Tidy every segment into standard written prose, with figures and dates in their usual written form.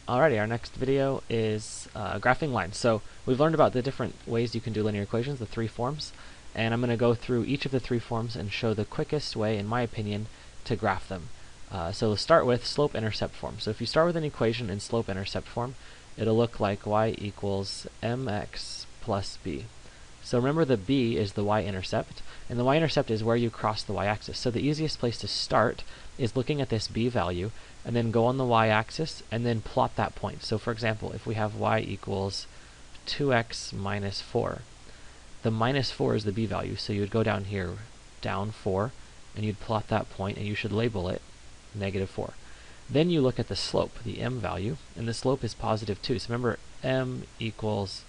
Alrighty, our next video is graphing lines. So we've learned about the different ways you can do linear equations, the three forms, and I'm going to go through each of the three forms and show the quickest way, in my opinion, to graph them. So let's start with slope-intercept form. So if you start with an equation in slope-intercept form, it'll look like y equals mx plus b. So remember the b is the y-intercept, and the y-intercept is where you cross the y-axis. So the easiest place to start is looking at this b value, and then go on the y-axis, and then plot that point. So for example, if we have y equals 2x minus 4, the minus 4 is the b value, so you would go down here, down 4, and you'd plot that point, and you should label it negative 4. Then you look at the slope, the m value, and the slope is positive 2. So remember, m equals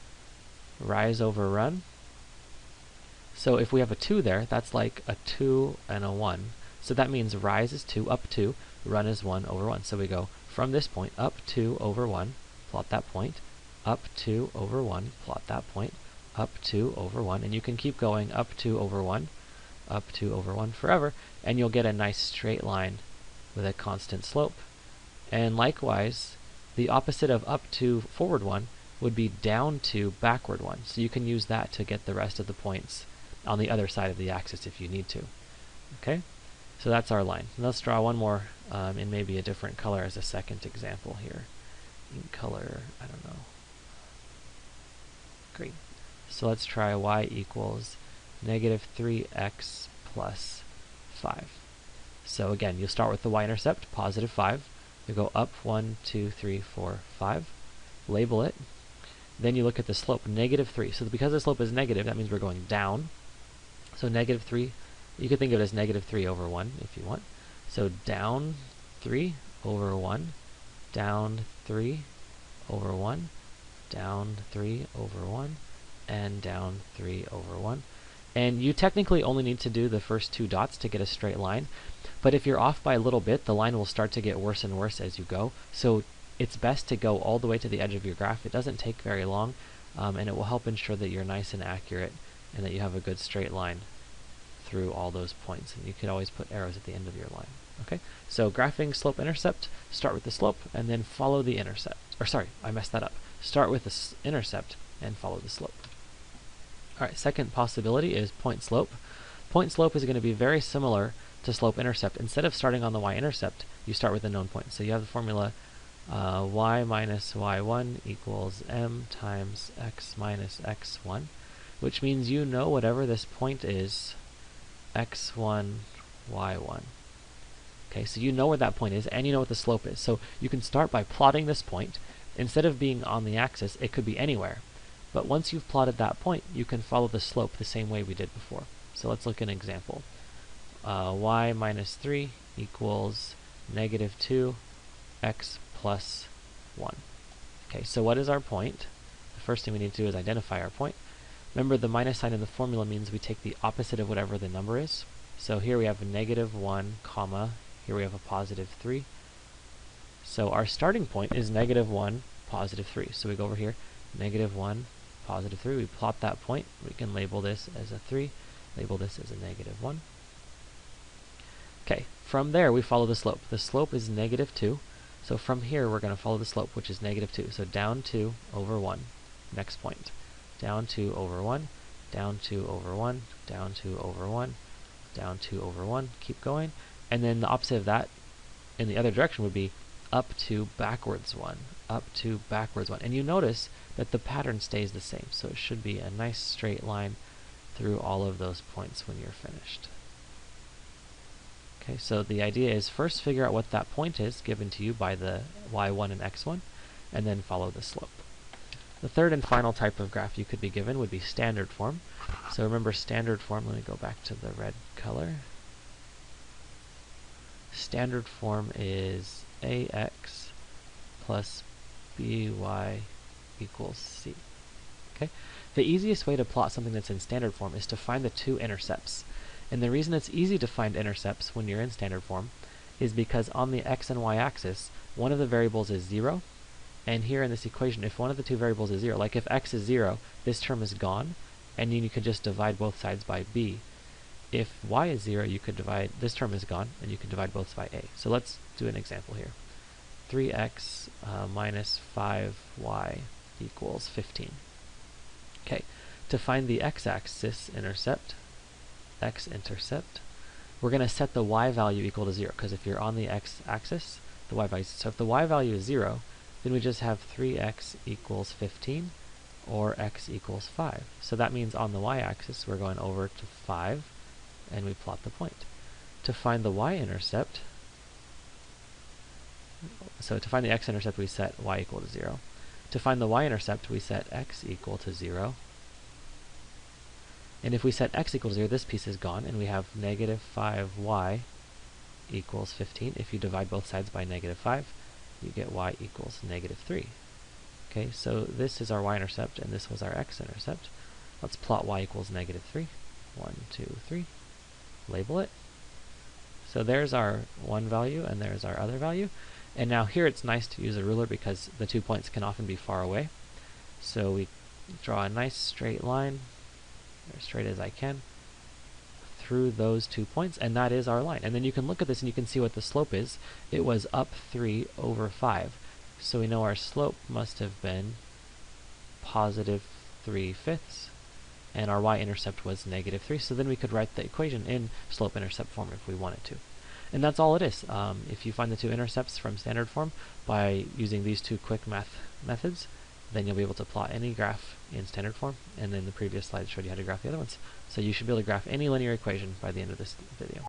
rise over run. So if we have a 2 there, that's like a 2 and a 1. So that means rise is 2, up 2, run is 1 over 1. So we go from this point, up 2 over 1, plot that point, up 2 over 1, plot that point, up 2 over 1, and you can keep going up 2 over 1, up 2 over 1 forever, and you'll get a nice straight line with a constant slope. And likewise, the opposite of up 2 forward 1 would be down 2 backward 1. So you can use that to get the rest of the points on the other side of the axis if you need to. Okay? So that's our line. Let's draw one more in maybe a different color as a second example here. In color, I don't know, green. So let's try y equals negative 3x plus 5. So again, you'll start with the y-intercept, positive 5. You go up 1, 2, 3, 4, 5. Label it. Then you look at the slope, negative 3. So because the slope is negative, that means we're going down. So negative 3, you could think of it as negative 3 over 1 if you want. So down 3 over 1, down 3 over 1, down 3 over 1, and down 3 over 1. And you technically only need to do the first two dots to get a straight line. But if you're off by a little bit, the line will start to get worse and worse as you go. So it's best to go all the way to the edge of your graph. It doesn't take very long, and it will help ensure that you're nice and accurate and that you have a good straight line through all those points. And you could always put arrows at the end of your line. Okay, so graphing slope-intercept, start with the slope and then follow the intercept. Or sorry, I messed that up. Start with the intercept and follow the slope. Alright, second possibility is point-slope. Point-slope is going to be very similar to slope-intercept. Instead of starting on the y-intercept, you start with a known point. So you have the formula y minus y1 equals m times x minus x1, which means you know whatever this point is, x1, y1. Okay, so you know where that point is, and you know what the slope is. So you can start by plotting this point. Instead of being on the axis, it could be anywhere. But once you've plotted that point, you can follow the slope the same way we did before. So let's look at an example. Y minus 3 equals negative 2, x plus 1. Okay, so what is our point? The first thing we need to do is identify our point. Remember, the minus sign in the formula means we take the opposite of whatever the number is. So here we have a negative 1, comma, here we have a positive 3. So our starting point is negative 1, positive 3. So we go over here, negative 1, positive 3. We plot that point. We can label this as a 3, label this as a negative 1. Okay, from there we follow the slope. The slope is negative 2. So from here we're going to follow the slope, which is negative 2. So down 2 over 1, next point. Down 2 over 1, down 2 over 1, down 2 over 1, down 2 over 1, keep going. And then the opposite of that in the other direction would be up 2 backwards 1, up 2 backwards 1. And you notice that the pattern stays the same. So it should be a nice straight line through all of those points when you're finished. Okay, so the idea is first figure out what that point is given to you by the y1 and x1, and then follow the slope. The third and final type of graph you could be given would be standard form. So remember standard form, let me go back to the red color. Standard form is ax plus by equals c. Okay? The easiest way to plot something that's in standard form is to find the two intercepts. And the reason it's easy to find intercepts when you're in standard form is because on the x and y axis, one of the variables is 0. And here in this equation, if one of the two variables is 0, like if x is 0, this term is gone, and then you could just divide both sides by b. If y is 0, you could divide, this term is gone, and you can divide both by a. So let's do an example here. 3x minus 5y equals 15. Okay, to find the x-axis intercept, x-intercept, we're going to set the y value equal to 0, because if you're on the x-axis, the y value, so if the y value is 0, then we just have 3x equals 15, or x equals 5. So that means on the y-axis, we're going over to 5, and we plot the point. To find the y-intercept, so to find the x-intercept, we set y equal to 0. To find the y-intercept, we set x equal to 0. And if we set x equal to 0, this piece is gone, and we have negative 5y equals 15. If you divide both sides by negative 5, you get y equals negative 3. Okay, so this is our y-intercept, and this was our x-intercept. Let's plot y equals negative 3. 1, 2, 3. Label it. So there's our one value, and there's our other value. And now here it's nice to use a ruler because the 2 points can often be far away. So we draw a nice straight line, as straight as I can, through those 2 points, and that is our line. And then you can look at this and you can see what the slope is. It was up 3 over 5. So we know our slope must have been positive 3/5, and our y-intercept was negative 3. So then we could write the equation in slope-intercept form if we wanted to. And that's all it is. If you find the two intercepts from standard form by using these two quick math methods, then you'll be able to plot any graph in standard form, and then the previous slide showed you how to graph the other ones. So you should be able to graph any linear equation by the end of this video.